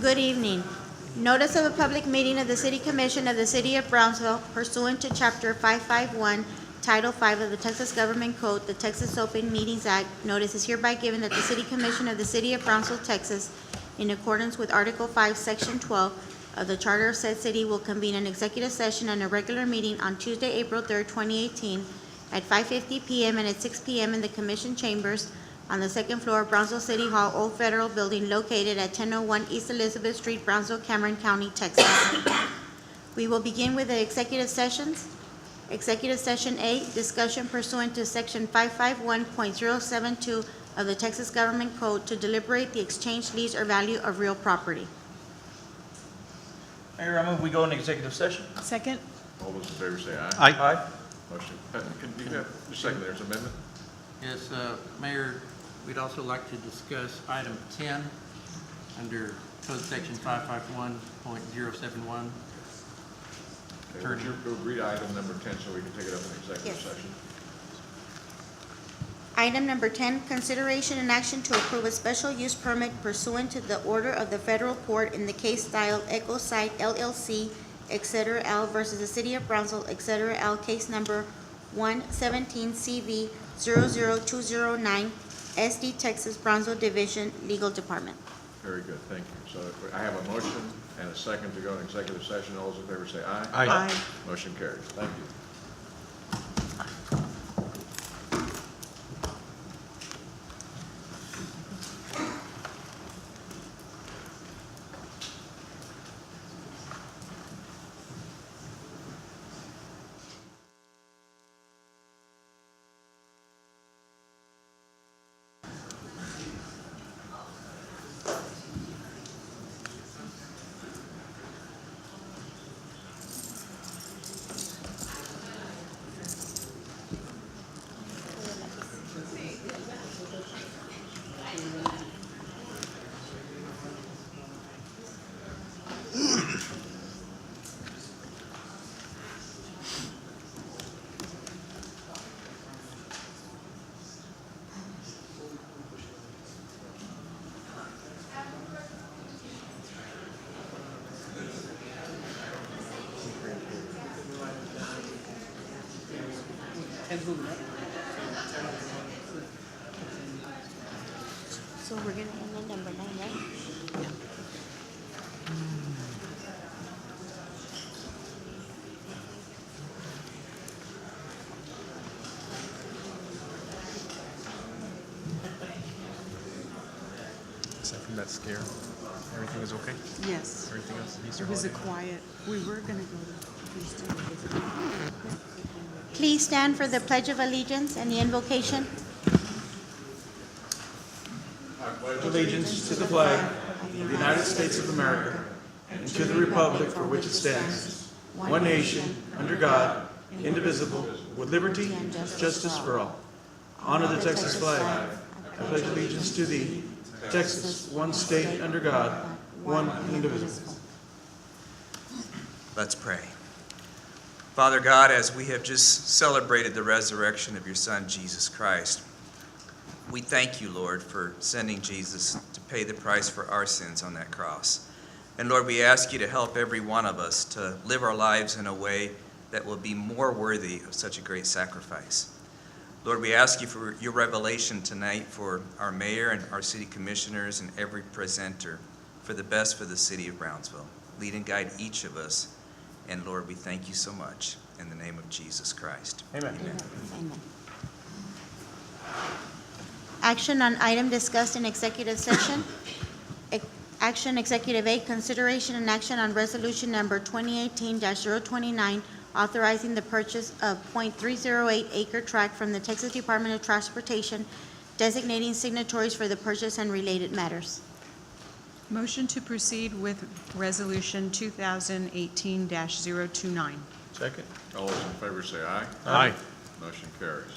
Good evening. Notice of a public meeting of the City Commission of the City of Brownsville pursuant to Chapter 551, Title 5 of the Texas Government Code, the Texas Open Meetings Act. Notice is hereby given that the City Commission of the City of Brownsville, Texas, in accordance with Article 5, Section 12 of the Charter of said city, will convene an executive session and a regular meeting on Tuesday, April 3rd, 2018, at 5:50 p.m. and at 6 p.m. in the Commission Chambers on the second floor of Brownsville City Hall, Old Federal Building, located at 1001 East Elizabeth Street, Brownsville, Cameron County, Texas. We will begin with the executive sessions. Executive Session A, discussion pursuant to Section 551.072 of the Texas Government Code to deliberate the exchange, lease, or value of real property. Mayor, I move we go into executive session. Second? All those in favor say aye. Aye. Motion, can you have, just a second, there's an amendment? Yes, Mayor, we'd also like to discuss item 10 under Code Section 551.071. Would you read item number 10 so we can take it up in executive Yes. session? Item number 10, consideration and action to approve a special use permit pursuant to the order of the federal court in the case styled Echo Site LLC, et cetera, L versus the City of Brownsville, et cetera, L, case number 117CV00209, SD Texas, Brownsville Division, Legal Department. Very good, thank you. So I have a motion and a second to go in executive session. All those in favor say aye. Aye. Motion carries. Thank you. So we're gonna end on number 9, right? Aside from that scare, everything is okay? Yes. Everything else, Easter It was a holiday? quiet, we were gonna go to Houston. Please stand for the Pledge of Allegiance and the invocation. Allegiance to the flag of the United States of America and to the republic for which it stands, one nation, under God, indivisible, with liberty and justice for all. Honor the Texas flag. I pledge allegiance to thee, Texas, one state under God, one indivisible. Let's pray. Father God, as we have just celebrated the resurrection of your Son, Jesus Christ, we thank you, Lord, for sending Jesus to pay the price for our sins on that cross. And Lord, we ask you to help every one of us to live our lives in a way that will be more worthy of such a great sacrifice. Lord, we ask you for your revelation tonight for our mayor and our city commissioners and every presenter for the best for the city of Brownsville. Lead and guide each of us. And Lord, we thank you so much in the name of Jesus Christ. Amen. Amen. Action on item discussed in executive session. Action Executive A, consideration and action on resolution number 2018-029, authorizing the purchase of .308 acre tract from the Texas Department of Transportation, designating signatories for the purchase and related matters. Motion to proceed with resolution 2018-029. Second. All those in favor say aye. Aye. Motion carries.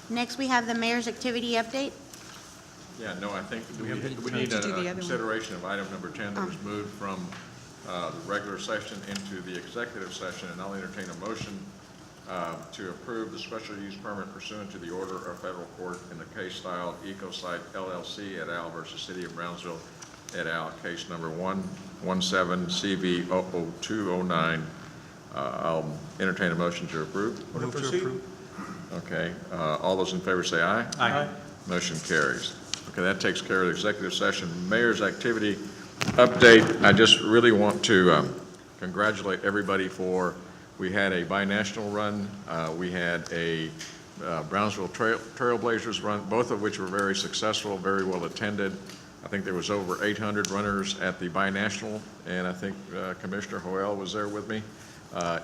Next, we have the mayor's activity update. Yeah, no, I think we to need do the other a one. consideration of item number 10 that was moved from the regular session into the executive session, and I'll entertain a motion to approve the special use permit pursuant to the order of federal court in the case styled Eco Site LLC et al. versus City of Brownsville, et al., case number 117CV00209. I'll entertain a motion to approve. Order to proceed. Okay, all those in favor say aye. Aye. Motion carries. Okay, that takes care of the executive session. Mayor's activity update. I just really want to congratulate everybody we had a binational run. We had a Brownsville Trailblazers run, both of which were very successful, very well attended. I think there was over 800 runners at the binational, and I think Commissioner Hoyle was there with me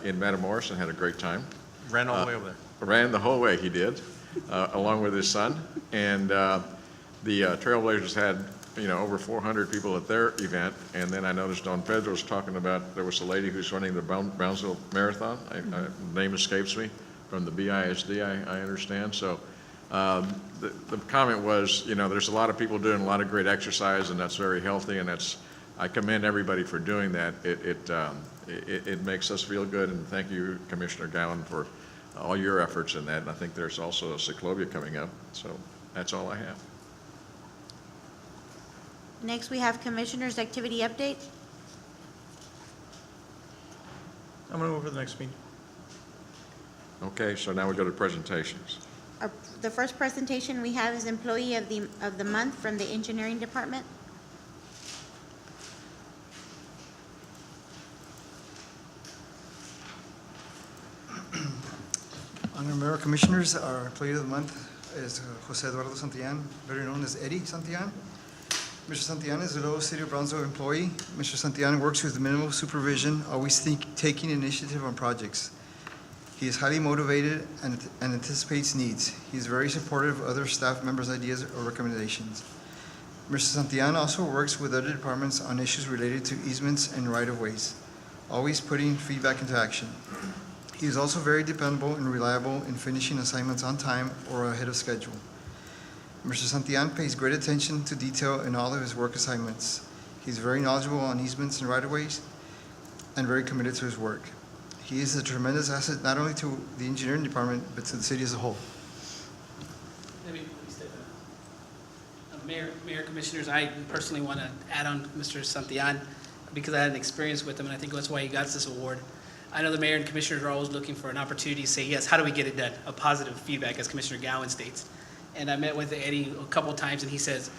in Matamoros and had a great time. Ran all the way over there. Ran the whole way, he did, along with his son. And the Trailblazers had, over 400 people at their event. And then I noticed Don Pedro was talking about, there was a lady who's running the Brownsville Marathon. Name escapes me, from the BISD, I understand. So the comment was, there's a lot of people doing a lot of great exercise, and that's very healthy, and I commend everybody for doing that. It makes us feel good, and thank you, Commissioner Gowan, for all your efforts in that. And I think there's also a Ciclovia coming up. So that's all I have. Next, we have Commissioners' Activity Update. I'm going to move for the next meeting. Okay, so now we go to presentations. The first presentation we have is Employee of the Month from the Engineering Department. Honorable Mayor, Commissioners, our Employee of the Month is Jose Eduardo Santillan, better known as Eddie Santillan. Mr. Santillan is a local City of Brownsville employee. Mr. Santillan works with minimal supervision, always taking initiative on projects. He is highly motivated and anticipates needs. He is very supportive of other staff members' ideas or recommendations. Mr. Santillan also works with other departments on issues related to easements and right-of-ways, always putting feedback into action. He is also very dependable and reliable in finishing assignments on time or ahead of schedule. Mr. Santillan pays great attention to detail in all of his work assignments. He's very knowledgeable on easements and right-of-ways and very committed to his work. He is a tremendous asset not only to the engineering department, but to the city as a whole. Let me step in. Mayor, Commissioners, I personally want to add on Mr. Santillan because I had an experience with him, and I think that's why he got this award. I know the mayor and commissioners are always looking for an opportunity to say, yes, how do we get it done? A positive feedback, as Commissioner Gowan states. And I met with Eddie a couple of times, and he says,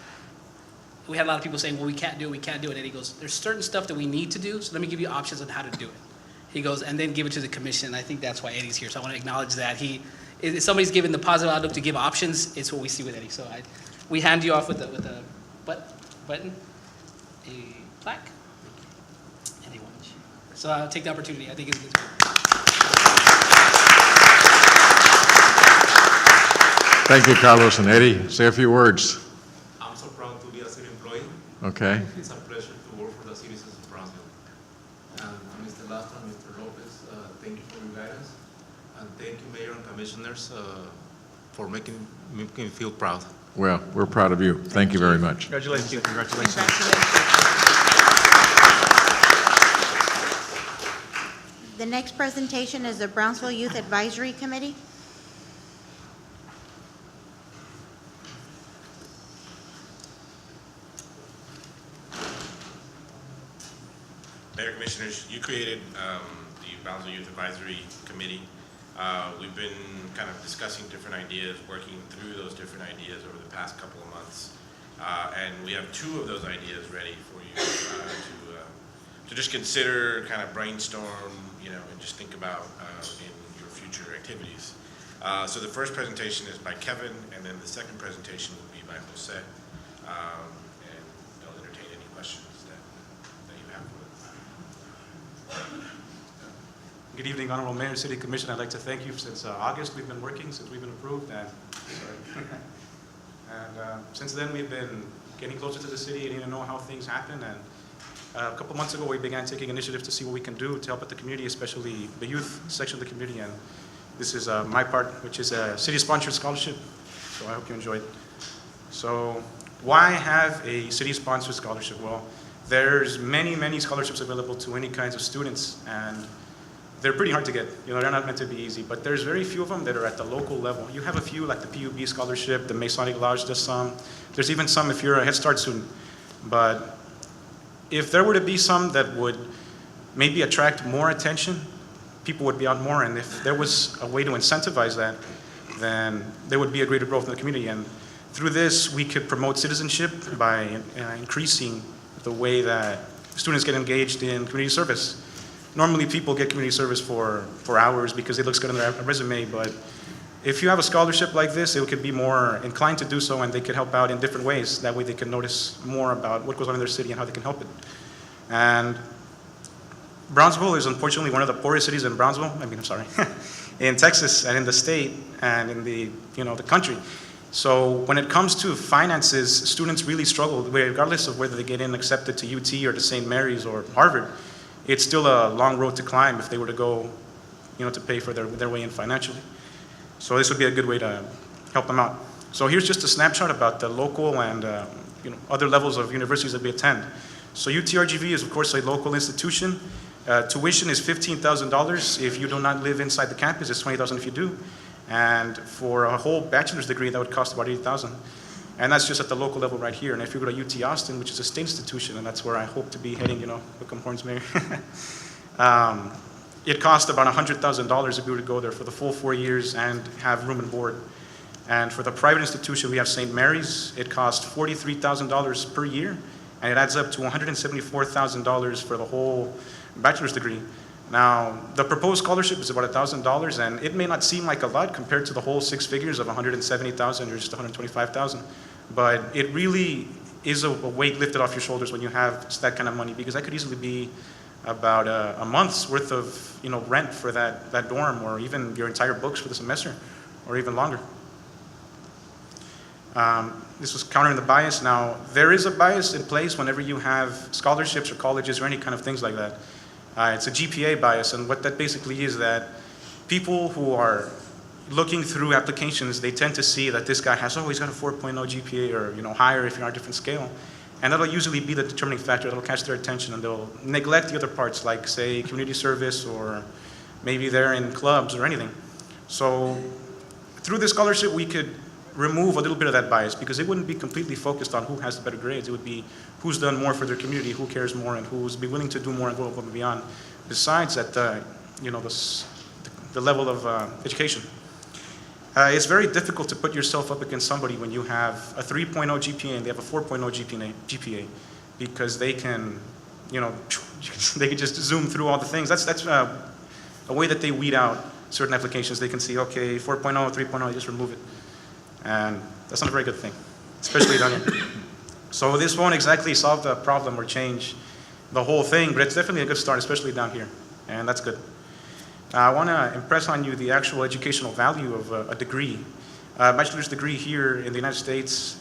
we had a lot of people saying, well, we can't do it. And Eddie goes, there's certain stuff that we need to do, so let me give you options on how to do it. He goes, and then give it to the commission. And I think that's why Eddie's here. So I want to acknowledge that. If somebody's given the positive outlook to give options, it's what we see with Eddie. So we hand you off with a button, a plaque, and a watch. So I'll take the opportunity. I think it's good. Thank you, Carlos and Eddie. Say a few words. I'm so proud to be a city employee. Okay. It's a pleasure to work for the citizens of Brownsville. And Mr. Lastra, Mr. Lopez, thank you for your guidance. And thank you, Mayor and Commissioners, for making me feel proud. Well, we're proud of you. Thank you very much. Congratulations. Congratulations. The next presentation is the Brownsville Youth Advisory Committee. Mayor, Commissioners, you created the Brownsville Youth Advisory Committee. We've been kind of discussing different ideas, working through those different ideas over the past couple of months. And we have 2 of those ideas ready for you to just consider, kind of brainstorm, and just think about in your future activities. So the first presentation is by Kevin, and then the second presentation will be by Jose. And they'll entertain any questions that you have for them. Good evening, Honorable Mayor and City Commission. I'd like to thank you. Since August, we've been working, since we've been approved. And since then, we've been getting closer to the city and even know how things happen. And a couple months ago, we began taking initiative to see what we can do to help out the community, especially the youth section of the community. And this is my part, which is a city-sponsored scholarship. So I hope you enjoyed. So why have a city-sponsored scholarship? Well, there's many scholarships available to any kinds of students, and they're pretty hard to get. They're not meant to be easy, but there's very few of them that are at the local level. You have a few, like the PUB scholarship, the Masonic Lodge does some. There's even some if you're a Head Start student. But if there were to be some that would maybe attract more attention, people would be out more, and if there was a way to incentivize that, then there would be a greater growth in the community. And through this, we could promote citizenship by increasing the way that students get engaged in community service. Normally, people get community service for hours because it looks good on their resume, but if you have a scholarship like this, it could be more inclined to do so, and they could help out in different ways. That way they can notice more about what goes on in their city and how they can help it. And Brownsville is unfortunately one of the poorest cities in in Texas and in the state and in the country. So when it comes to finances, students really struggle, regardless of whether they get in accepted to UT or to St. Mary's or Harvard. It's still a long road to climb if they were to go, to pay for their way in financially. So this would be a good way to help them out. So here's just a snapshot about the local and other levels of universities that we attend. So UTRGV is of course a local institution. Tuition is $15,000 if you do not live inside the campus. It's $20,000 if you do. And for a whole bachelor's degree, that would cost about $80,000. And that's just at the local level right here. And if you go to UT Austin, which is a state institution, and that's where I hope to be heading, become Horns Mayor. It cost about $100,000 if we were to go there for the full 4 years and have room and board. And for the private institution, we have St. Mary's. It costs $43,000 per year, and it adds up to $174,000 for the whole bachelor's degree. Now, the proposed scholarship is about $1,000, and it may not seem like a lot compared to the whole 6 figures of $170,000 or just $125,000, but it really is a weight lifted off your shoulders when you have that kind of money, because that could easily be about a month's worth of rent for that dorm, or even your entire books for the semester, or even longer. This was countering the bias. Now, there is a bias in place whenever you have scholarships or colleges or any kind of things like that. It's a GPA bias, and what that basically is that people who are looking through applications, they tend to see that this guy has, he's got a 4.0 GPA, or higher if you're on a different scale. And that'll usually be the determining factor that'll catch their attention, and they'll neglect the other parts, like, say, community service, or maybe they're in clubs or anything. So through this scholarship, we could remove a little bit of that bias, because it wouldn't be completely focused on who has the better grades. It would be who's done more for their community, who cares more, and who's be willing to do more and go above and beyond, besides at the level of education. It's very difficult to put yourself up against somebody when you have a 3.0 GPA and they have a 4.0 GPA, because they can, they can just zoom through all the things. That's a way that they weed out certain applications. They can see, okay, 4.0, 3.0, just remove it. And that's not a very good thing, especially down here. So this won't exactly solve the problem or change the whole thing, but it's definitely a good start, especially down here, and that's good. I want to impress on you the actual educational value of a degree. A bachelor's degree here in the United States,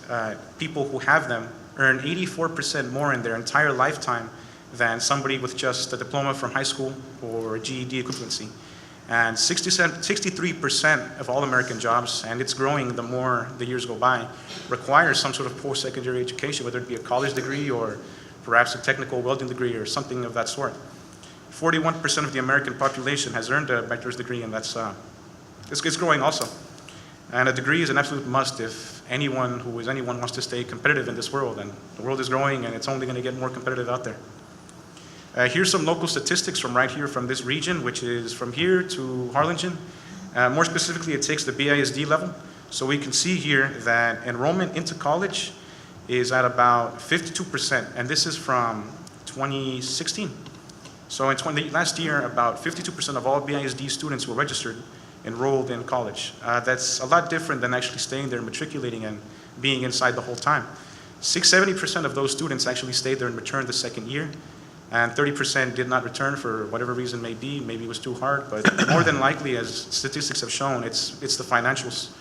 people who have them earn 84% more in their entire lifetime than somebody with just a diploma from high school or a GED equivalency. And 63% of all American jobs, and it's growing the more the years go by, require some sort of post-secondary education, whether it be a college degree or perhaps a technical welding degree or something of that sort. 41% of the American population has earned a bachelor's degree, and that's it's growing also. And a degree is an absolute must if anyone wants to stay competitive in this world. And the world is growing, and it's only going to get more competitive out there. Here's some local statistics from right here from this region, which is from here to Harlingen. More specifically, it takes the BISD level. So we can see here that enrollment into college is at about 52%, and this is from 2016. So in last year, about 52% of all BISD students who were registered enrolled in college. That's a lot different than actually staying there, matriculating, and being inside the whole time. 70% of those students actually stayed there and returned the second year, and 30% did not return for whatever reason may be. Maybe it was too hard, but more than likely, as statistics have shown, it's the financials.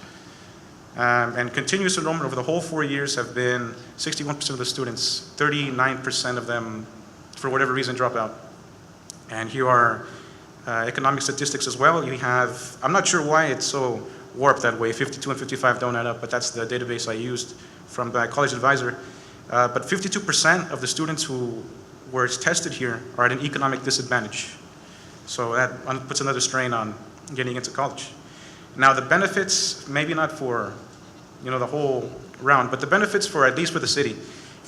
And continuous enrollment over the whole 4 years have been 61% of the students, 39% of them, for whatever reason, drop out. And here are economic statistics as well. You have, I'm not sure why it's so warped that way, 52 and 55 don't add up, but that's the database I used from the college advisor. But 52% of the students who were tested here are at an economic disadvantage. So that puts another strain on getting into college. Now the benefits, maybe not for the whole round, but the benefits for, at least for the city,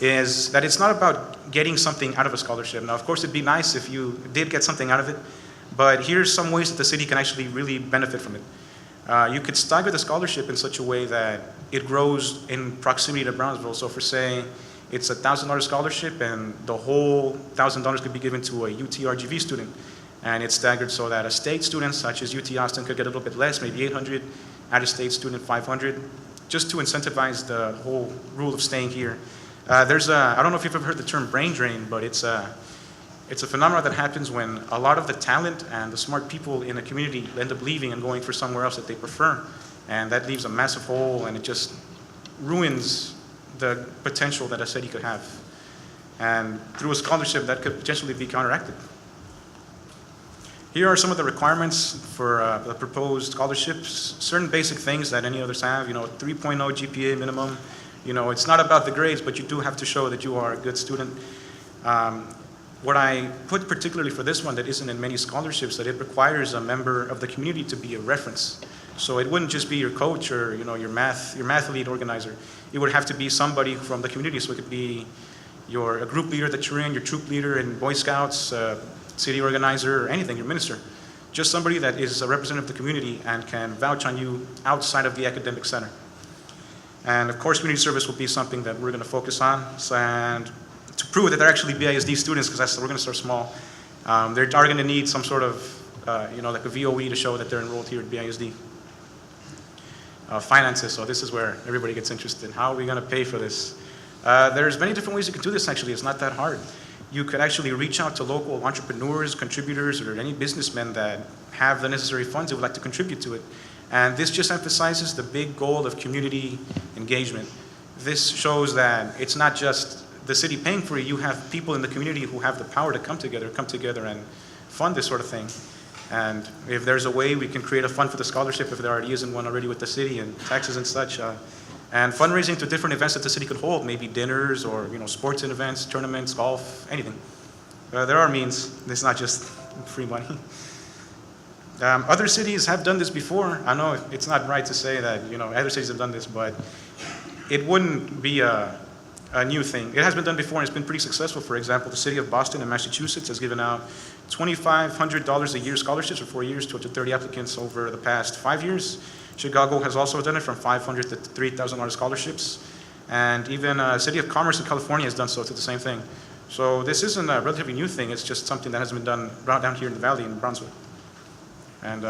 is that it's not about getting something out of a scholarship. Now, of course, it'd be nice if you did get something out of it, but here's some ways that the city can actually really benefit from it. You could stagger the scholarship in such a way that it grows in proximity to Brownsville. So for say it's a $1,000 scholarship and the whole $1,000 could be given to a UT-RGV student, and it's staggered so that a state student such as UT Austin could get a little bit less, maybe 800, out-of-state student 500, just to incentivize the whole rule of staying here. I don't know if you've ever heard the term brain drain, but it's a phenomenon that happens when a lot of the talent and the smart people in a community end up leaving and going for somewhere else that they prefer. And that leaves a massive hole, and it just ruins the potential that a city could have. And through a scholarship, that could potentially be counteracted. Here are some of the requirements for the proposed scholarships. Certain basic things that any others have, 3.0 GPA minimum. It's not about the grades, but you do have to show that you are a good student. What I put particularly for this one that isn't in many scholarships, that it requires a member of the community to be a reference. So it wouldn't just be your coach or your math lead organizer. It would have to be somebody from the community. So it could be a group leader that you're in, your troop leader in Boy Scouts, city organizer, or anything, your minister. Just somebody that is a representative of the community and can vouch on you outside of the academic center. And of course, community service will be something that we're going to focus on. And to prove that they're actually BISD students, because we're going to start small, they are going to need some sort of, like a VOE to show that they're enrolled here at BISD. Finances, so this is where everybody gets interested. How are we going to pay for this? There's many different ways you can do this, actually. It's not that hard. You could actually reach out to local entrepreneurs, contributors, or any businessmen that have the necessary funds that would like to contribute to it. And this just emphasizes the big goal of community engagement. This shows that it's not just the city paying for it. You have people in the community who have the power to come together and fund this sort of thing. And if there's a way we can create a fund for the scholarship, if there already isn't one already with the city and taxes and such, and fundraising to different events that the city could hold, maybe dinners or sports and events, tournaments, golf, anything. There are means. It's not just free money. Other cities have done this before. I know it's not right to say that other cities have done this, but it wouldn't be a new thing. It has been done before, and it's been pretty successful. For example, the city of Boston and Massachusetts has given out $2,500 a year scholarships for 4 years to up to 30 applicants over the past 5 years. Chicago has also done it from $500 to $3,000 scholarships. And even City of Commerce in California has done so to the same thing. So this isn't a relatively new thing. It's just something that hasn't been done down here in the valley in Brownsville. And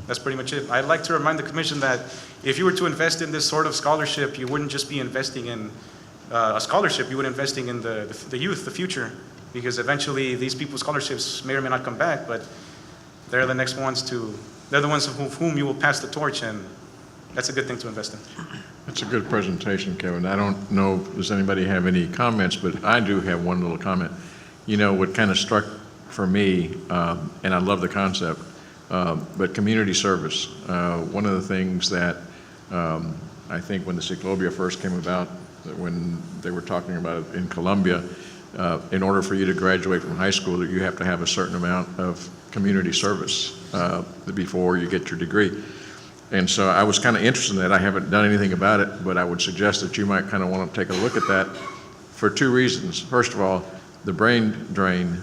that's pretty much it. I'd like to remind the commission that if you were to invest in this sort of scholarship, you wouldn't just be investing in a scholarship, you would be investing in the youth, the future, because eventually these people's scholarships may or may not come back, but they're the next ones they're the ones of whom you will pass the torch, and that's a good thing to invest in. That's a good presentation, Kevin. I don't know, does anybody have any comments, but I do have one little comment. What kind of struck for me, and I love the concept, but community service. One of the things that I think when the Ciclovia first came about, when they were talking about it in Colombia, in order for you to graduate from high school, you have to have a certain amount of community service before you get your degree. And so I was kind of interested in that. I haven't done anything about it, but I would suggest that you might kind of want to take a look at that for two reasons. First of all, the brain drain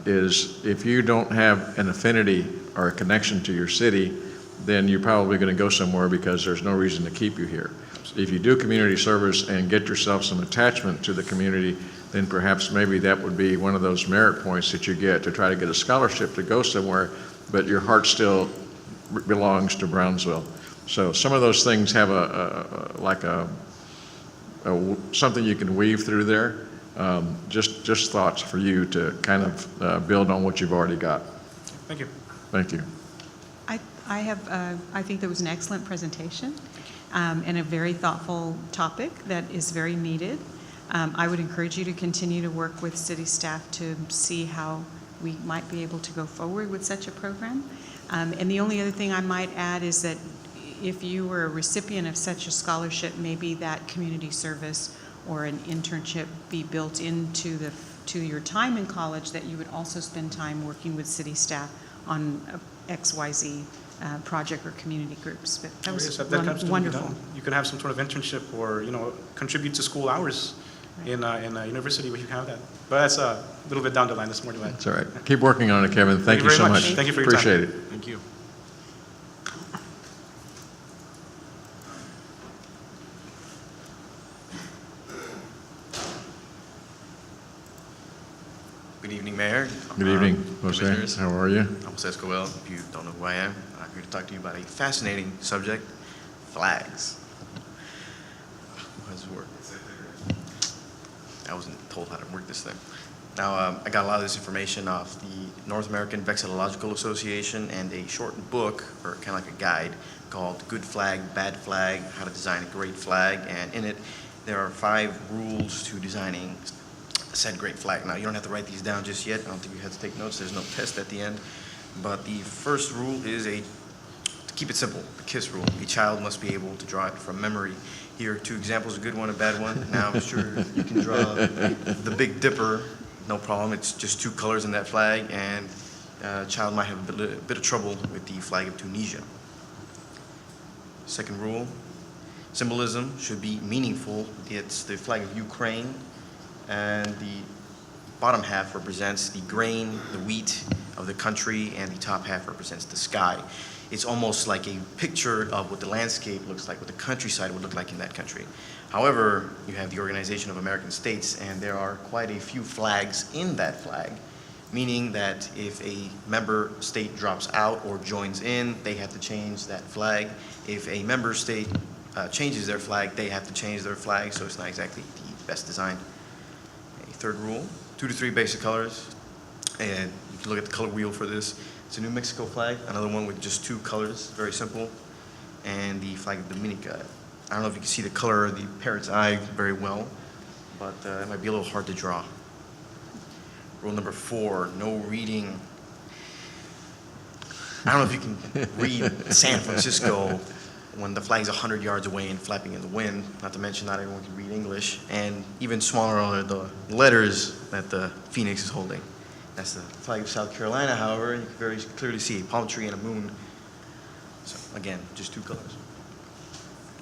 is if you don't have an affinity or a connection to your city, then you're probably going to go somewhere because there's no reason to keep you here. If you do community service and get yourself some attachment to the community, then perhaps maybe that would be one of those merit points that you get to try to get a scholarship to go somewhere, but your heart still belongs to Brownsville. So some of those things have something you can weave through there. Just thoughts for you to kind of build on what you've already got. Thank you. Thank you. I think that was an excellent presentation and a very thoughtful topic that is very needed. I would encourage you to continue to work with city staff to see how we might be able to go forward with such a program. And the only other thing I might add is that if you were a recipient of such a scholarship, maybe that community service or an internship be built into your time in college, that you would also spend time working with city staff on XYZ project or community groups. But that was wonderful. You could have some sort of internship or contribute to school hours in university, we can have that. But that's a little bit down the line, that's more delay. That's all right. Keep working on it, Kevin. Thank you very so much. much. Thank you for your time. Appreciate it. Thank you. Good evening, Mayor. Good evening, Jose. Commissioners. How are you? I'm Jose Escobar. If you don't know who I am, I'm here to talk to you about a fascinating subject, flags. How does it work? I wasn't told how to work this thing. Now, I got a lot of this information off the North American Vexillological Association and a short book, or kind of like a guide, called Good Flag, Bad Flag, How to Design a Great Flag. And in it, there are 5 rules to designing said great flag. Now, you don't have to write these down just yet. I don't think you have to take notes. There's no test at the end. But the first rule is to keep it simple, the KISS rule. A child must be able to draw it from memory. Here are 2 examples, a good one, a bad one. Now, I'm sure you can draw the Big Dipper, no problem. It's just 2 colors in that flag, and a child might have a bit of trouble with the flag of Tunisia. Second rule, symbolism should be meaningful. It's the flag of Ukraine, and the bottom half represents the grain, the wheat of the country, and the top half represents the sky. It's almost like a picture of what the landscape looks like, what the countryside would look like in that country. However, you have the Organization of American States, and there are quite a few flags in that flag, meaning that if a member state drops out or joins in, they have to change that flag. If a member state changes their flag, they have to change their flag, so it's not exactly the best design. Third rule, 2 to 3 basic colors, and you can look at the color wheel for this. It's a New Mexico flag, another one with just 2 colors, very simple, and the flag of Dominica. I don't know if you can see the color of the parrot's eye very well, but it might be a little hard to draw. Rule number 4, no reading. I don't know if you can read San Francisco when the flag's 100 yards away and flapping in the wind, not to mention not everyone can read English, and even smaller are the letters that the Phoenix is holding. That's the flag of South Carolina, however, you can very clearly see a palm tree and a moon. So again, just 2 colors.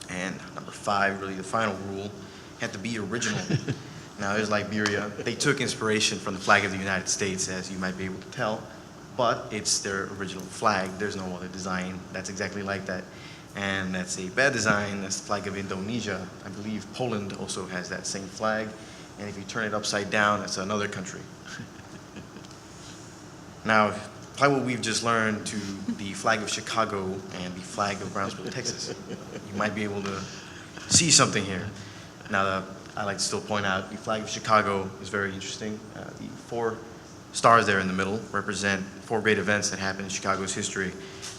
And number 5, really the final rule, had to be original. Now there's Liberia. They took inspiration from the flag of the United States, as you might be able to tell, but it's their original flag. There's no other design that's exactly like that. And that's a bad design. That's the flag of Indonesia. I believe Poland also has that same flag. And if you turn it upside down, that's another country. Now, apply what we've just learned to the flag of Chicago and the flag of Brownsville, Texas. You might be able to see something here. Now, I like to still point out the flag of Chicago is very interesting. The 4 stars there in the middle represent 4 great events that happened in Chicago's history.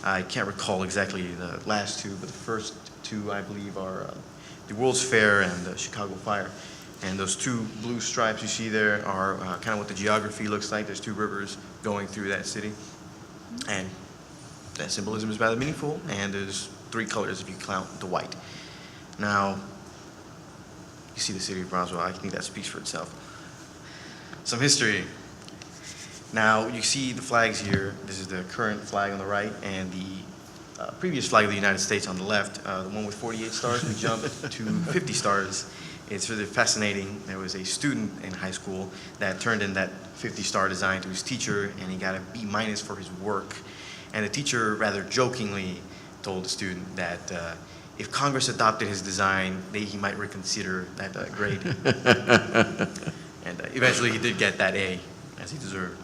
I can't recall exactly the last 2, but the first 2, I believe, are the World's Fair and the Chicago Fire. And those 2 blue stripes you see there are kind of what the geography looks like. There's 2 rivers going through that city. And that symbolism is rather meaningful, and there's 3 colors if you count the white. Now, you see the city of Brownsville. I think that speaks for itself. Some history. Now, you see the flags here. This is the current flag on the right, and the previous flag of the United States on the left. The one with 48 stars, we jumped to 50 stars. It's really fascinating. There was a student in high school that turned in that 50-star design to his teacher, and he got a B- for his work. And the teacher, rather jokingly, told the student that if Congress adopted his design, he might reconsider that grade. And eventually he did get that A, as he deserved.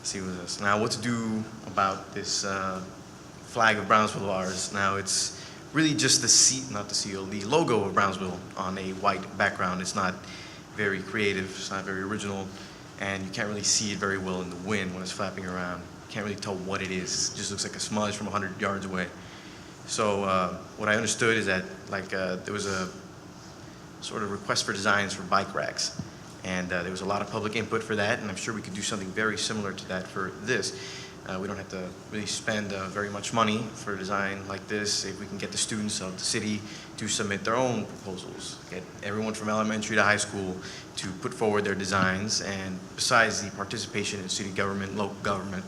See with us. Now, what to do about this flag of Brownsville of ours? Now, it's really just the logo of Brownsville on a white background. It's not very creative, it's not very original, and you can't really see it very well in the wind when it's flapping around. You can't really tell what it is. It just looks like a smudge from 100 yards away. So what I understood is that there was a sort of request for designs for bike racks. And there was a lot of public input for that, and I'm sure we could do something very similar to that for this. We don't have to really spend very much money for a design like this if we can get the students of the city to submit their own proposals. Get everyone from elementary to high school to put forward their designs, and besides the participation in city government, local government,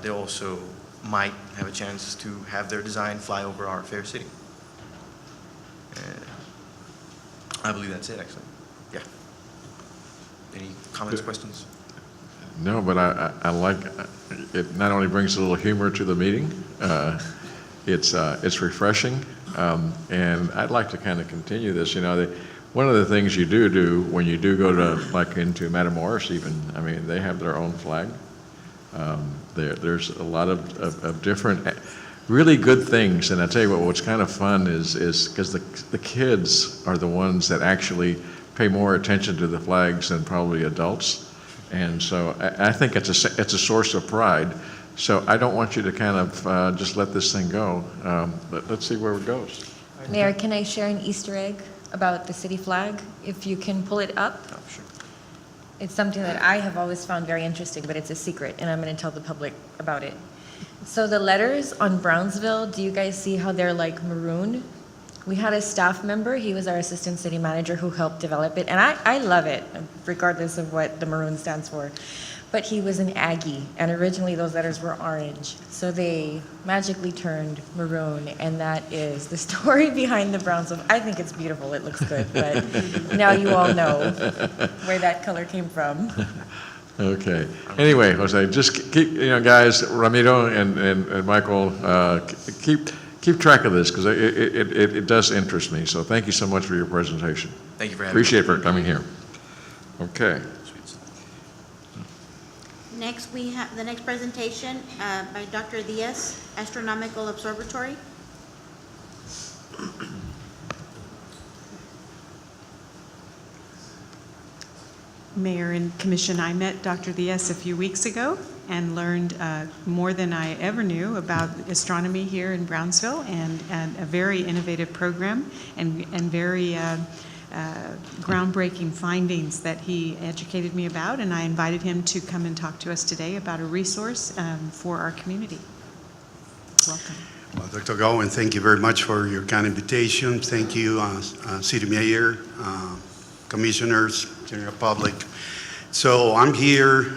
they also might have a chance to have their design fly over our fair city. I believe that's it, actually. Yeah. Any comments, questions? No, but I like, it not only brings a little humor to the meeting, it's refreshing, and I'd like to kind of continue this, one of the things you do when you do go to, like into Matamoros even, I mean, they have their own flag. There's a lot of different, really good things, and I tell you what's kind of fun is because the kids are the ones that actually pay more attention to the flags than probably adults. And so I think it's a source of pride. So I don't want you to kind of just let this thing go. But let's see where it goes. Mayor, can I share an Easter egg about the city flag? If you can pull it up. Oh, sure. It's something that I have always found very interesting, but it's a secret, and I'm going to tell the public about it. So the letters on Brownsville, do you guys see how they're like maroon? We had a staff member, he was our assistant city manager who helped develop it, and I love it, regardless of what the maroon stands for. But he was an Aggie, and originally those letters were orange, so they magically turned maroon, and that is the story behind the Brownsville. I think it's beautiful, it looks good, but now you all know where that color came from. Okay. Anyway, Jose, just keep, guys, Ramiro and Michael, keep track of this because it does interest me. So thank you so much for your presentation. Thank you for having me. Appreciate it for coming here. Okay. Next, we have the next presentation by Dr. Diaz, Astronomical Observatory. Mayor and Commission, I met Dr. Diaz a few weeks ago and learned more than I ever knew about astronomy here in Brownsville, and a very innovative program and very groundbreaking findings that he educated me about, and I invited him to come and talk to us today about a resource for our community. Welcome. Well, Dr. Gowen, thank you very much for your kind invitation. Thank you, City Mayor, Commissioners, General Public. So I'm here.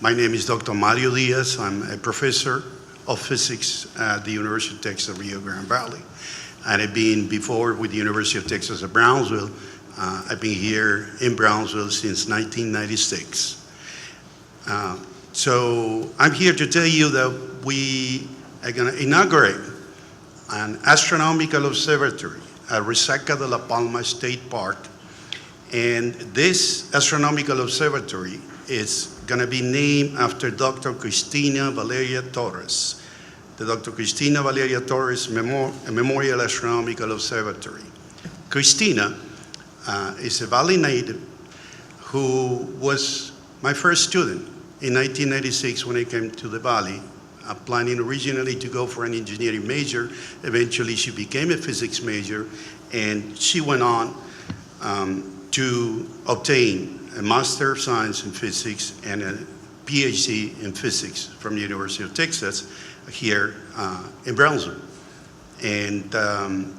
My name is Dr. Mario Diaz. I'm a professor of physics at the University of Texas, Rio Grande Valley. And I've been before with the University of Texas at Brownsville. I've been here in Brownsville since 1996. So I'm here to tell you that we are going to inaugurate an astronomical observatory at Resaca de la Palma State Park. And this astronomical observatory is going to be named after Dr. Cristina Valeria Torres, the Dr. Cristina Valeria Torres Memorial Astronomical Observatory. Cristina is a Valley native who was my first student in 1996 when I came to the Valley, planning originally to go for an engineering major. Eventually she became a physics major, and she went on to obtain a Master of Science in Physics and a PhD in Physics from the University of Texas here in Brownsville. And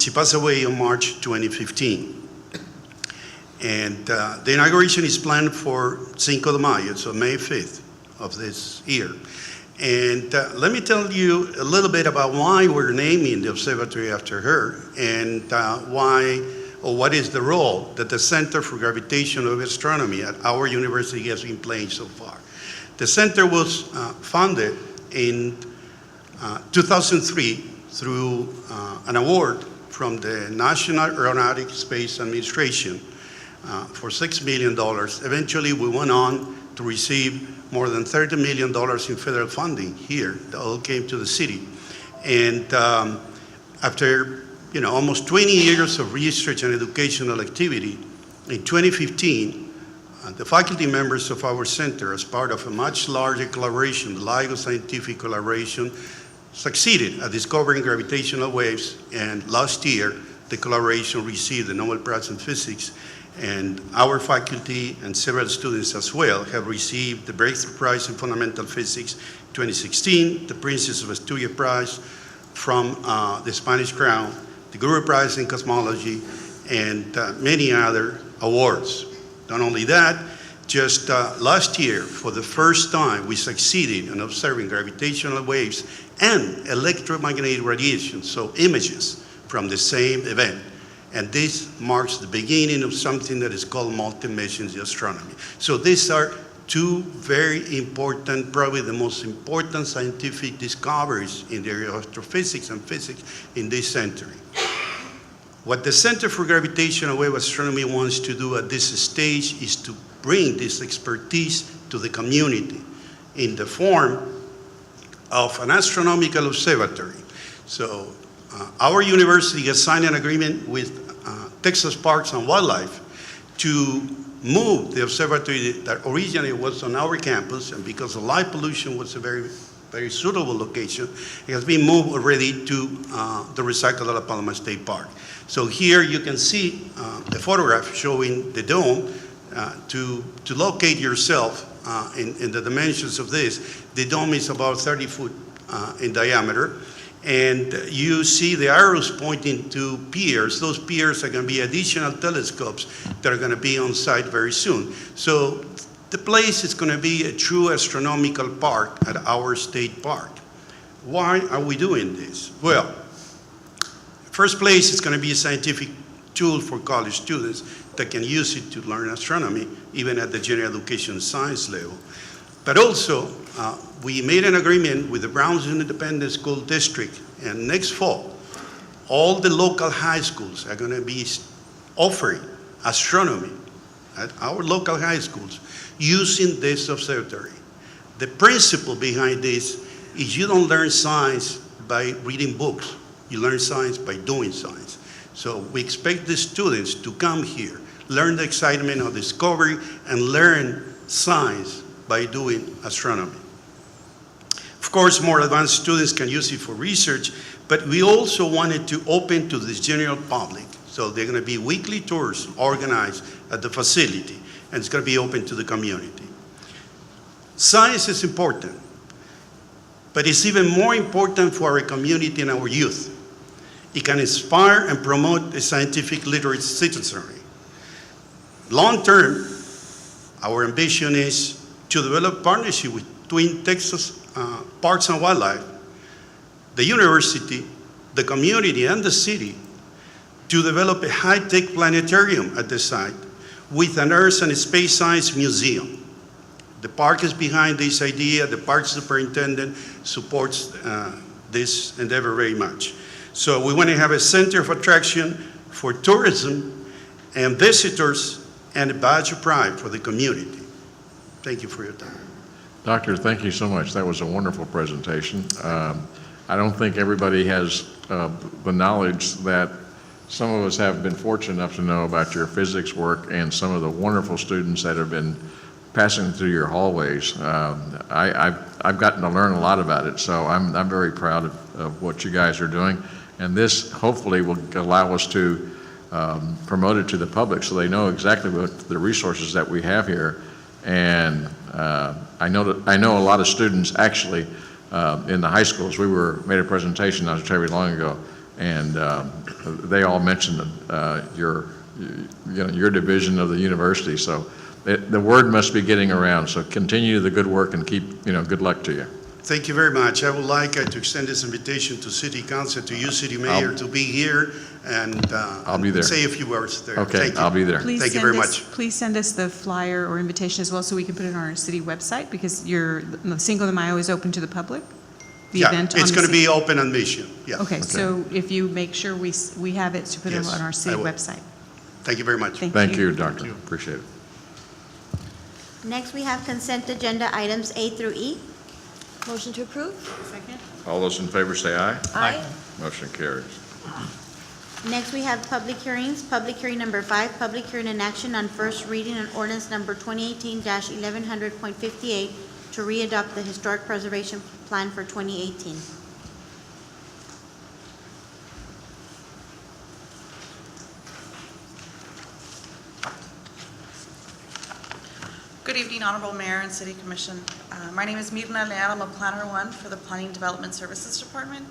she passed away in March 2015. And the inauguration is planned for Cinco de Mayo, so May 5th of this year. And let me tell you a little bit about why we're naming the observatory after her, and what is the role that the Center for Gravitational Astronomy at our university has been playing so far. The center was founded in 2003 through an award from the National Aeronautics Space Administration for $6 million. Eventually, we went on to receive more than $30 million in federal funding here that all came to the city. And after almost 20 years of research and educational activity, in 2015, the faculty members of our center, as part of a much larger collaboration, the LIGO Scientific Collaboration, succeeded at discovering gravitational waves, and last year, the collaboration received the Nobel Prize in Physics, and our faculty and several students as well have received the Breakthrough Prize in Fundamental Physics 2016, the Princess of Asturias Prize from the Spanish Crown, the Guru Prize in Cosmology, and many other awards. Not only that, just last year, for the first time, we succeeded in observing gravitational waves and electromagnetic radiation, so images from the same event. And this marks the beginning of something that is called multi-missions astronomy. So these are two very important, probably the most important scientific discoveries in the area of astrophysics and physics in this century. What the Center for Gravitational Wave Astronomy wants to do at this stage is to bring this expertise to the community in the form of an astronomical observatory. So our university has signed an agreement with Texas Parks and Wildlife to move the observatory that originally was on our campus, and because of light pollution was a very, very suitable location, it has been moved already to the Resaca de la Palma State Park. So here you can see the photograph showing the dome. To locate yourself in the dimensions of this, the dome is about 30 foot in diameter. And you see the arrows pointing to piers. Those piers are going to be additional telescopes that are going to be on site very soon. So the place is going to be a true astronomical park at our state park. Why are we doing this? Well, first place, it's going to be a scientific tool for college students that can use it to learn astronomy, even at the general education science level. But also, we made an agreement with the Brownsville Independent School District, and next fall, all the local high schools are going to be offering astronomy at our local high schools using this observatory. The principle behind this is you don't learn science by reading books. You learn science by doing science. So we expect the students to come here, learn the excitement of discovery, and learn science by doing astronomy. Of course, more advanced students can use it for research, but we also wanted to open to the general public. So they're going to be weekly tours organized at the facility, and it's going to be open to the community. Science is important, but it's even more important for our community and our youth. It can inspire and promote a scientific literate citizenry. Long term, our ambition is to develop partnership between Texas Parks and Wildlife, the university, the community, and the city to develop a high-tech planetarium at the site with an Earth and Space Science Museum. The park is behind this idea. The park superintendent supports this endeavor very much. So we want to have a center of attraction for tourism and visitors and a badge of pride for the community. Thank you for your time. Doctor, thank you so much. That was a wonderful presentation. I don't think everybody has the knowledge that some of us have been fortunate enough to know about your physics work and some of the wonderful students that have been passing through your hallways. I've gotten to learn a lot about it, so I'm very proud of what you guys are doing. And this hopefully will allow us to promote it to the public so they know exactly what the resources that we have here. And I know a lot of students actually in the high schools. We made a presentation not terribly long ago, and they all mentioned your division of the university. So the word must be getting around. So continue the good work and keep good luck to you. Thank you very much. I would like to extend this invitation to City Council, to you, City Mayor, to be here and I'll be there. Say a few words there. Okay, Thank you. I'll be there. Thank you very much. Please send us the flyer or invitation as well so we can put it on our city website, because the Cinco de Mayo is open to the public. The Yeah, event on it's the going to city- be open admission. Yeah. Okay, so if you make sure we have it to put it Yes, on our I city will. website. Thank you very much. Thank you, Doctor. Appreciate it. Next, we have consent agenda items A through E. Motion to approve? Second. All those in favor say aye. Aye. Motion carries. Next, we have public hearings. Public hearing number 5, public hearing and action on first reading on ordinance number 2018-1100.58 to readopt the historic preservation plan for 2018. Good evening, Honorable Mayor and City Commission. My name is Mirna Leal. I'm a Planner 1 for the Planning Development Services Department.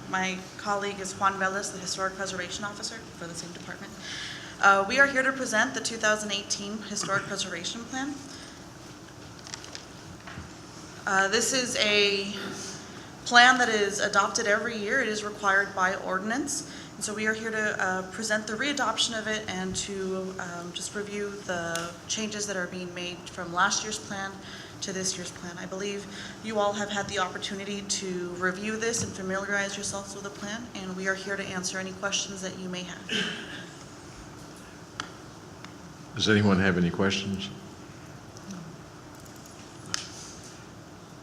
My colleague is Juan Velas, the Historic Preservation Officer for the same department. We are here to present the 2018 Historic Preservation Plan. This is a plan that is adopted every year. It is required by ordinance. And so we are here to present the readoption of it and to just review the changes that are being made from last year's plan to this year's plan. I believe you all have had the opportunity to review this and familiarize yourselves with the plan, and we are here to answer any questions that you may have. Does anyone have any questions?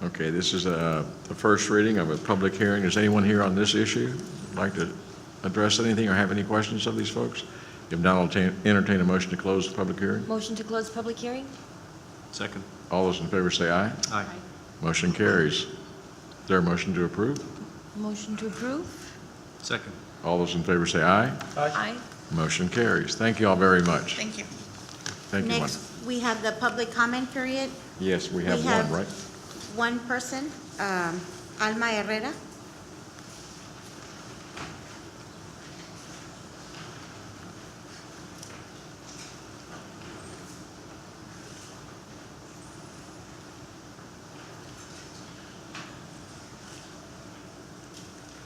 Okay, this is the first reading of a public hearing. Is anyone here on this issue like to address anything or have any questions of these folks? If not, I'll entertain a motion to close the public hearing. Motion to close public hearing? Second. All those in favor say aye. Aye. Motion carries. Is there a motion to approve? Motion to approve? Second. All those in favor say aye. Aye. Motion carries. Thank you all very much. Thank you. Thank you. Next, we have the public comment period. Yes, we have we have- one, right? One person, Alma Herrera.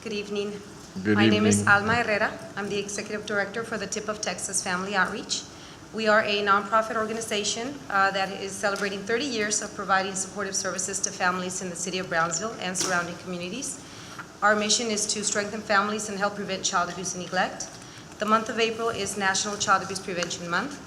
Good evening. Good My name is evening. Alma Herrera. I'm the Executive Director for the Tip of Texas Family Outreach. We are a nonprofit organization that is celebrating 30 years of providing supportive services to families in the city of Brownsville and surrounding communities. Our mission is to strengthen families and help prevent child abuse and neglect. The month of April is National Child Abuse Prevention Month,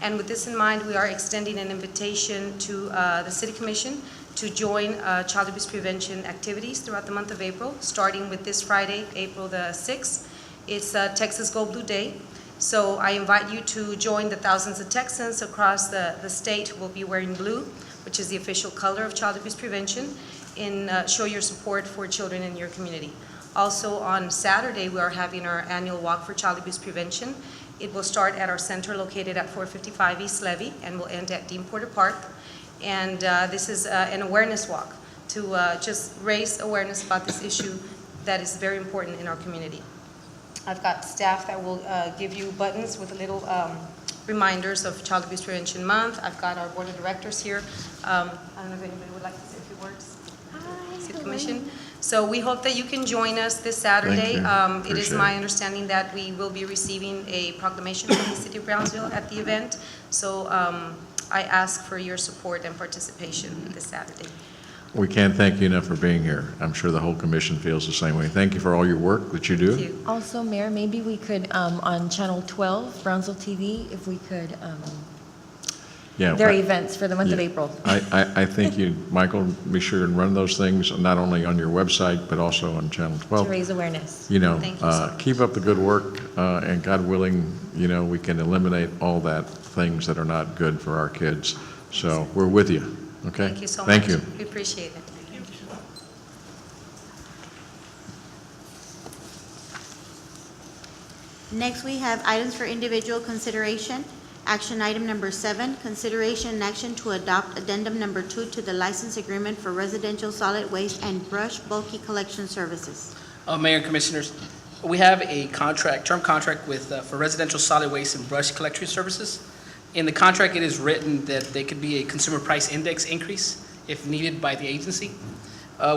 and with this in mind, we are extending an invitation to the City Commission to join child abuse prevention activities throughout the month of April, starting with this Friday, April the 6th. It's Texas Go Blue Day. So I invite you to join the thousands of Texans across the state who will be wearing blue, which is the official color of child abuse prevention, and show your support for children in your community. Also on Saturday, we are having our annual Walk for Child Abuse Prevention. It will start at our center located at 455 East Levy and will end at Dean Porter Park. And this is an awareness walk to just raise awareness about this issue that is very important in our community. I've got staff that will give you buttons with little reminders of Child Abuse Prevention Month. I've got our board of directors here. I don't know if anybody would like to say a few words. Hi, City hello. Commission. So we hope that you can join us this Saturday. Thank you. It is Appreciate my it. understanding that we will be receiving a proclamation from the City of Brownsville at the event. So I ask for your support and participation this Saturday. We can't thank you enough for being here. I'm sure the whole commission feels the same way. Thank you for all your work that you do. Thank you. Also, Mayor, maybe we could, on Channel 12, Brownsville TV, if we could, Yeah, their events for the month of yeah. April. I think you, Michael, be sure and run those things, not only on your website, but also on Channel To 12. raise awareness. You know, Thank you so much. keep up the good work, and God willing, you know, we can eliminate all that things that are not good for our kids. So we're with you, okay? Thank you so much. Thank you. We appreciate it. Next, we have items for individual consideration. Action item number 7, consideration and action to adopt addendum number 2 to the license agreement for residential solid waste and brush bulky collection services. Mayor and Commissioners, we have a contract, term contract with, for residential solid waste and brush collection services. In the contract, it is written that there could be a consumer price index increase if needed by the agency.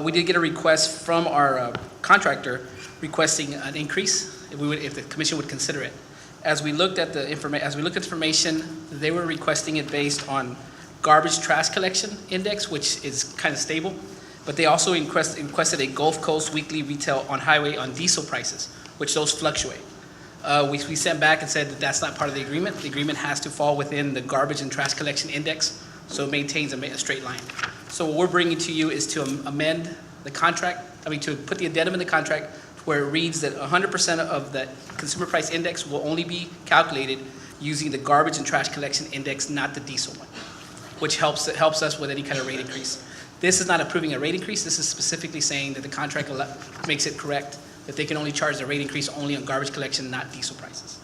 We did get a request from our contractor requesting an increase, if the commission would consider it. As we looked at the information, they were requesting it based on garbage trash collection index, which is kind of stable. But they also requested a Gulf Coast weekly retail on highway on diesel prices, which those fluctuate. We sent back and said that that's not part of the agreement. The agreement has to fall within the garbage and trash collection index, so it maintains a straight line. So what we're bringing to you is to amend the contract, to put the addendum in the contract where it reads that 100% of the consumer price index will only be calculated using the garbage and trash collection index, not the diesel one, which helps us with any kind of rate increase. This is not approving a rate increase. This is specifically saying that the contract makes it correct that they can only charge the rate increase only on garbage collection, not diesel prices.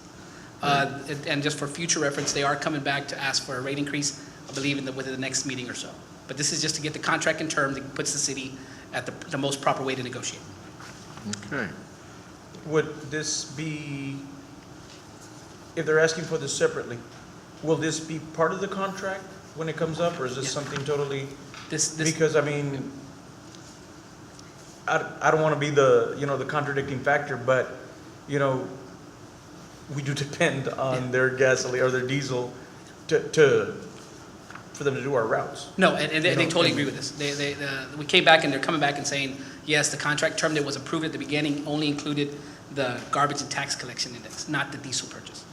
And just for future reference, they are coming back to ask for a rate increase, I believe, within the next meeting or so. But this is just to get the contract in term that puts the city at the most proper way to negotiate. Okay. Would this be, if they're asking for this separately, will this be part of the contract when it comes up, or is this something totally? Because, I mean, I don't want to be the contradicting factor, but, we do depend on their gasoline or their diesel for them to do our routes. No, and You they know, totally and- agree with this. We came back and they're coming back and saying, yes, the contract term that was approved at the beginning only included the garbage and tax collection index, not the diesel purchase.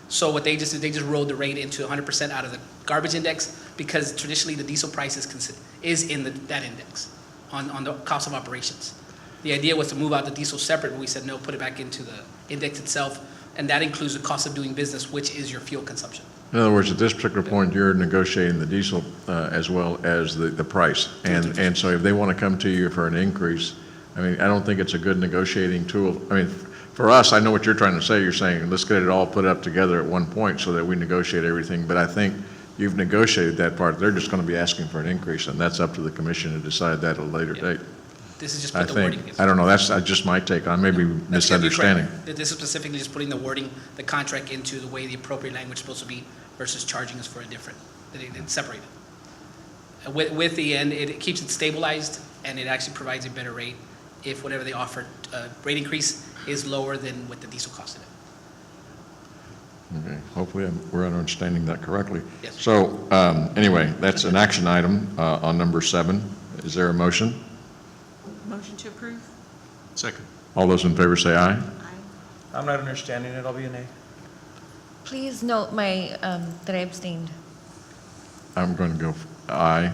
So what they just did, they just rolled the rate into 100% out of the garbage index because traditionally the diesel price is in that index on the cost of operations. The idea was to move out the diesel separate, but we said, no, put it back into the index itself, and that includes the cost of doing business, which is your fuel consumption. In other words, at this particular point, you're negotiating the diesel as well as the price. And so if they want to come to you for an increase, I mean, I don't think it's a good negotiating tool. I mean, for us, I know what you're trying to say. You're saying, let's get it all put up together at one point so that we negotiate everything. But I think you've negotiated that part. They're just going to be asking for an increase, and that's up to the commission to decide that at a later date. This is just I put the wording. think, I don't know, that's just my take. I may be misunderstanding. This is specifically just putting the wording, the contract into the way the appropriate language is supposed to be versus charging us for a different, it's separated. With the end, it keeps it stabilized and it actually provides a better rate if whatever they offer, rate increase is lower than what the diesel costed it. Okay, hopefully we're understanding that correctly. Yes. So, anyway, that's an action item on number 7. Is there a motion? Motion to approve? Second. All those in favor say aye. I'm not understanding it. I'll be an A. Please note my, that I abstained. I'm going to go aye.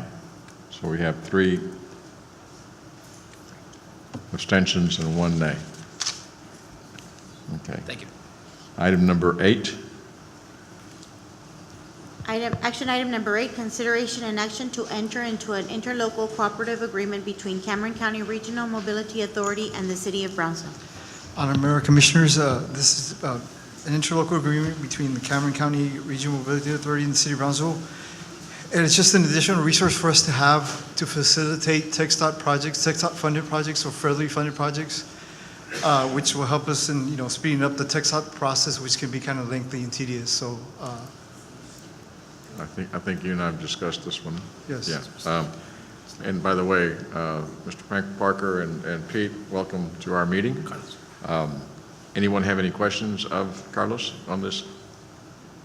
So we have 3 abstentions and 1 nay. Okay. Thank you. Item number 8. Action item number 8, consideration and action to enter into an interlocal cooperative agreement between Cameron County Regional Mobility Authority and the City of Brownsville. Honor Mayor, Commissioners, this is an interlocal agreement between the Cameron County Regional Mobility Authority and the City of Brownsville. And it's just an additional resource for us to have to facilitate TxDOT projects, TxDOT funded projects or federally funded projects, which will help us in, speeding up the TxDOT process, which can be kind of lengthy and tedious. So, I think you and I have discussed this one. yes. Yeah. And by the way, Mr. Frank Parker and Pete, welcome to our meeting. Anyone have any questions of Carlos on this?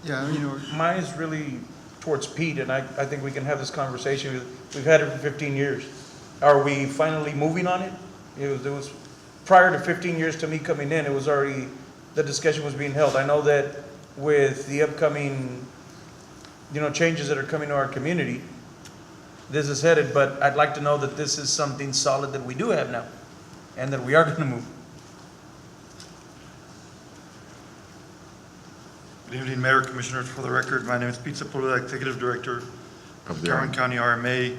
Yeah, Mine is really towards Pete, and I think we can have this conversation. We've had it for 15 years. Are we finally moving on it? It was prior to 15 years to me coming in, it was already, the discussion was being held. I know that with the upcoming, changes that are coming to our community, this is headed, but I'd like to know that this is something solid that we do have now, and that we are going to move. Good evening, Mayor, Commissioners. For the record, my name is Pete Sepulveda, Executive Director of the Cameron County RMA.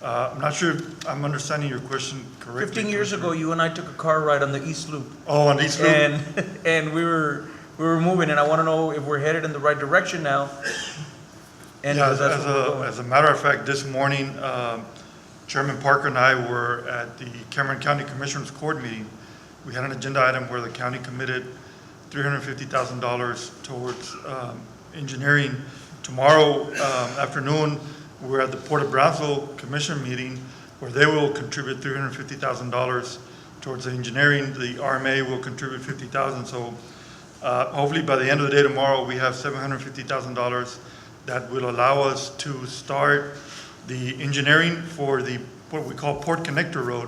I'm not sure if I'm understanding your question correctly. 15 years ago, you and I took a car ride on the East Loop. Oh, on the East Loop? And we were moving, and I want to know if we're headed in the right direction now. And Yeah, that's what we're going. as a matter of fact, this morning, Chairman Parker and I were at the Cameron County Commissioners Court meeting. We had an agenda item where the county committed $350,000 towards engineering. Tomorrow afternoon, we're at the Port of Brownsville Commission meeting where they will contribute $350,000 towards the engineering. The RMA will contribute $50,000. So hopefully by the end of the day tomorrow, we have $750,000 that will allow us to start the engineering for the what we call Port Connector Road,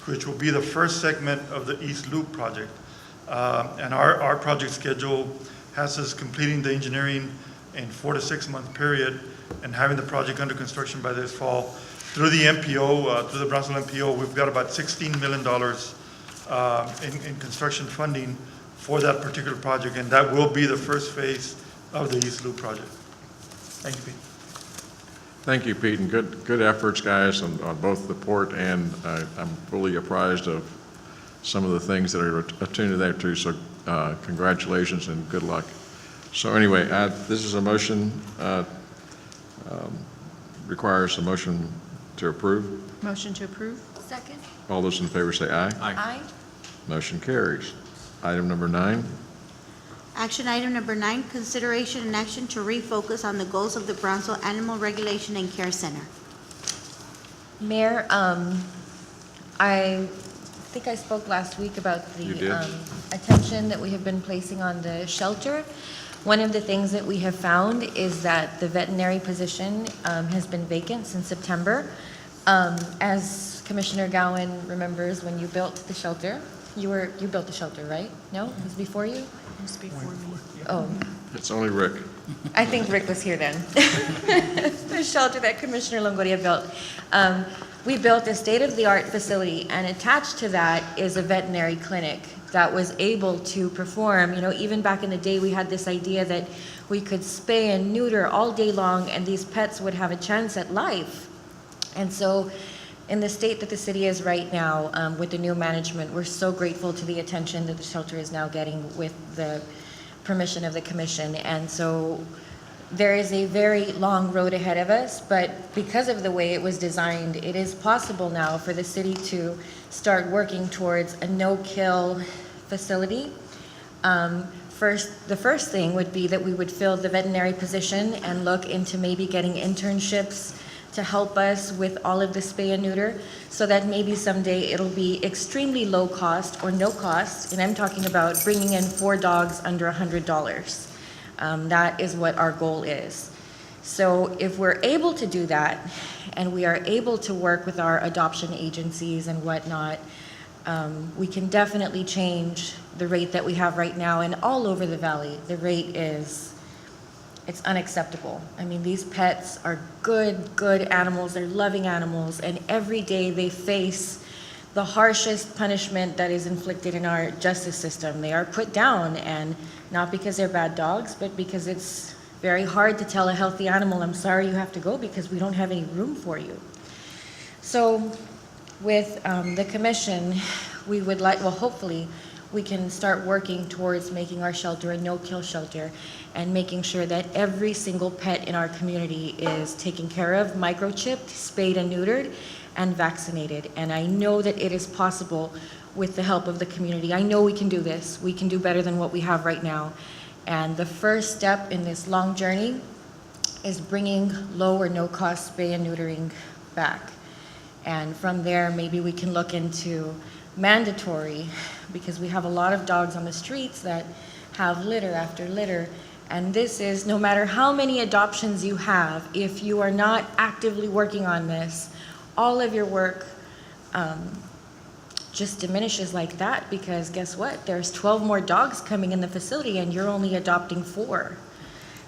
which will be the first segment of the East Loop project. And our project schedule has us completing the engineering in 4 to 6 month period and having the project under construction by this fall. Through the MPO, through the Brownsville MPO, we've got about $16 million in construction funding for that particular project, and that will be the first phase of the East Loop project. Thank you, Pete. Thank you, Pete, and good efforts, guys, on both the port, and I'm fully apprised of some of the things that are attuned there too, so congratulations and good luck. So anyway, this is a motion, requires a motion to approve. Motion to approve? Second? All those in favor say aye. Aye. Motion carries. Item number 9. Action item number 9, consideration and action to refocus on the goals of the Brownsville Animal Regulation and Care Center. Mayor, I think I spoke last week about You the did. attention that we have been placing on the shelter. One of the things that we have found is that the veterinary position has been vacant since September. As Commissioner Gowan remembers, when you built the shelter, you built the shelter, right? No, it was before you? It was before me. Oh, It's only Rick. I think Rick was here then. The shelter that Commissioner Longoria built. We built a state-of-the-art facility, and attached to that is a veterinary clinic that was able to perform, even back in the day, we had this idea that we could spay and neuter all day long, and these pets would have a chance at life. And so, in the state that the city is right now, with the new management, we're so grateful to the attention that the shelter is now getting with the permission of the commission. And so there is a very long road ahead of us, but because of the way it was designed, it is possible now for the city to start working towards a no-kill facility. The first thing would be that we would fill the veterinary position and look into maybe getting internships to help us with all of the spay and neuter, so that maybe someday it'll be extremely low cost or no cost, and I'm talking about bringing in 4 dogs under $100. That is what our goal is. So if we're able to do that, and we are able to work with our adoption agencies and whatnot, we can definitely change the rate that we have right now. And all over the valley, the rate it's unacceptable. I mean, these pets are good animals, they're loving animals, and every day they face the harshest punishment that is inflicted in our justice system. They are put down, and not because they're bad dogs, but because it's very hard to tell a healthy animal, I'm sorry you have to go because we don't have any room for you. So with the commission, we would like, well, hopefully, we can start working towards making our shelter a no-kill shelter and making sure that every single pet in our community is taken care of, microchipped, spayed and neutered, and vaccinated. And I know that it is possible with the help of the community. I know we can do this. We can do better than what we have right now. And the first step in this long journey is bringing low or no-cost spay and neutering back. And from there, maybe we can look into mandatory, because we have a lot of dogs on the streets that have litter after litter. And this is, no matter how many adoptions you have, if you are not actively working on this, all of your work just diminishes like that, because guess what? There's 12 more dogs coming in the facility and you're only adopting 4.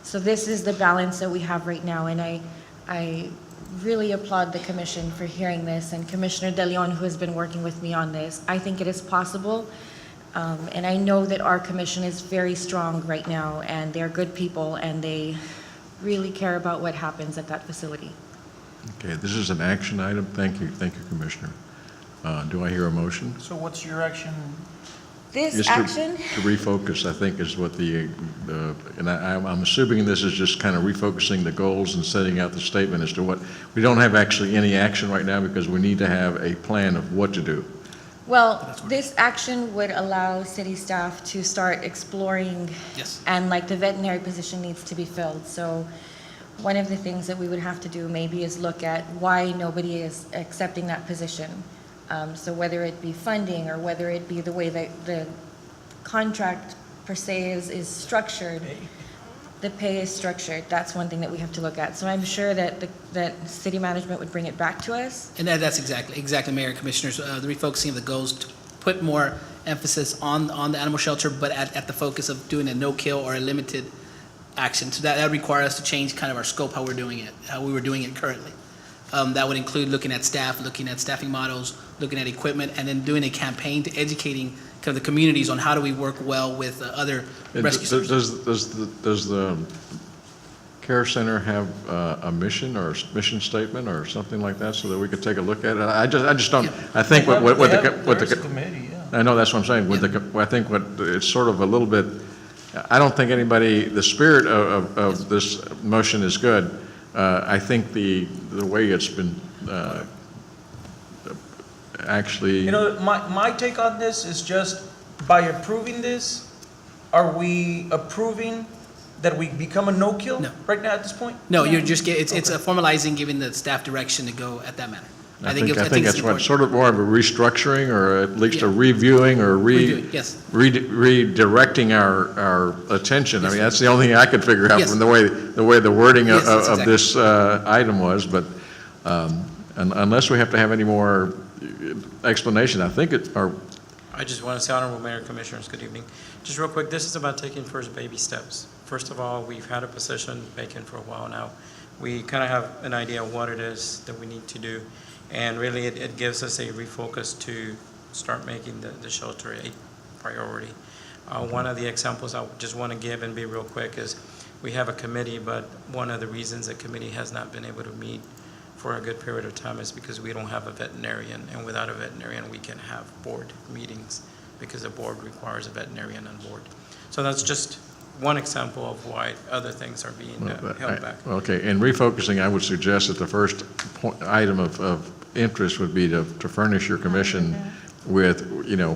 So this is the balance that we have right now, and I really applaud the commission for hearing this, and Commissioner De Leon, who has been working with me on this. I think it is possible, and I know that our commission is very strong right now, and they're good people, and they really care about what happens at that facility. Okay, this is an action item. Thank you, Commissioner. Do I hear a motion? So what's your action? This Just action, to refocus, I think, is what and I'm assuming this is just kind of refocusing the goals and setting out the statement as to what, we don't have actually any action right now because we need to have a plan of what to do. well, this action would allow city staff to start exploring, Yes. and like the veterinary position needs to be filled. So one of the things that we would have to do maybe is look at why nobody is accepting that position. So whether it be funding or whether it be the way that the contract per se is structured, the pay is structured, that's one thing that we have to look at. So I'm sure that that city management would bring it back to us. And that's exactly, Mayor and Commissioners, the refocusing of the goals to put more emphasis on the animal shelter, but at the focus of doing a no-kill or a limited action. So that would require us to change kind of our scope, how we're doing it, how we were doing it currently. That would include looking at staff, looking at staffing models, looking at equipment, and then doing a campaign to educating kind of the communities on how do we work well with other rescue services. Does the care center have a mission or a mission statement or something like that so that we could take a look at it? I just don't, I think what the committee, yeah. I know that's what I'm saying. I think it's sort of a little bit, I don't think anybody, the spirit of this motion is good. I think the way it's been actually... You know, my take on this is just by approving this, are we approving that we become a no-kill No. right now at this point? No, you're just, it's a formalizing, giving the staff direction to go at that manner. I think that's what, sort of more of a restructuring, or at least Yeah. a reviewing, or Reviewing, yes. redirecting our attention. I mean, that's the only thing I could figure out Yes. from the way the wording Yes, that's of exactly. this item was, but unless we have to have any more explanation, I think I just want to say, Honorable Mayor, Commissioners, good evening. Just real quick, this is about taking first baby steps. First of all, we've had a position vacant for a while now. We kind of have an idea of what it is that we need to do. And really, it gives us a refocus to start making the shelter a priority. One of the examples I just want to give and be real quick is we have a committee, but one of the reasons the committee has not been able to meet for a good period of time is because we don't have a veterinarian, and without a veterinarian, we can have board meetings because the board requires a veterinarian on board. So that's just one example of why other things are being held back. Okay, in refocusing, I would suggest that the first item of interest would be to furnish your commission with,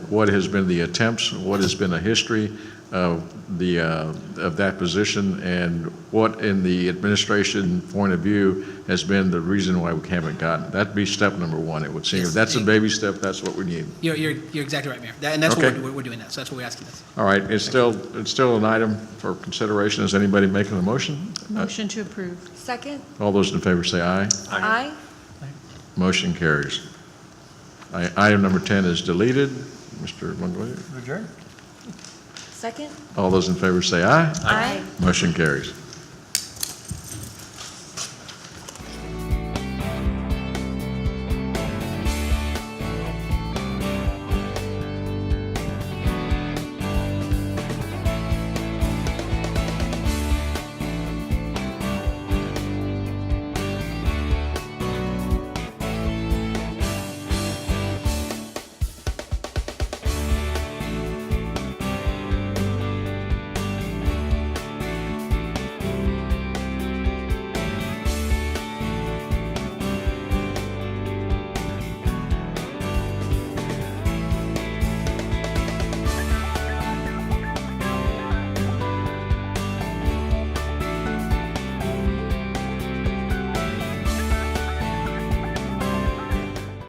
what has been the attempts, what has been the history of that position, and what in the administration point of view has been the reason why we haven't gotten. That'd be step number one, it would seem. Yes, If that's a baby step, that's what we need. You're exactly right, Mayor. And that's Okay. what we're doing now, so that's what we're asking this. All right, it's still an item for consideration. Is anybody making a motion? Motion to approve. Second? All those in favor say aye. Aye. Motion carries. Item number 10 is deleted. Mr. Mongolia? Adjourn. Second? All those in favor say aye. Aye. Motion carries.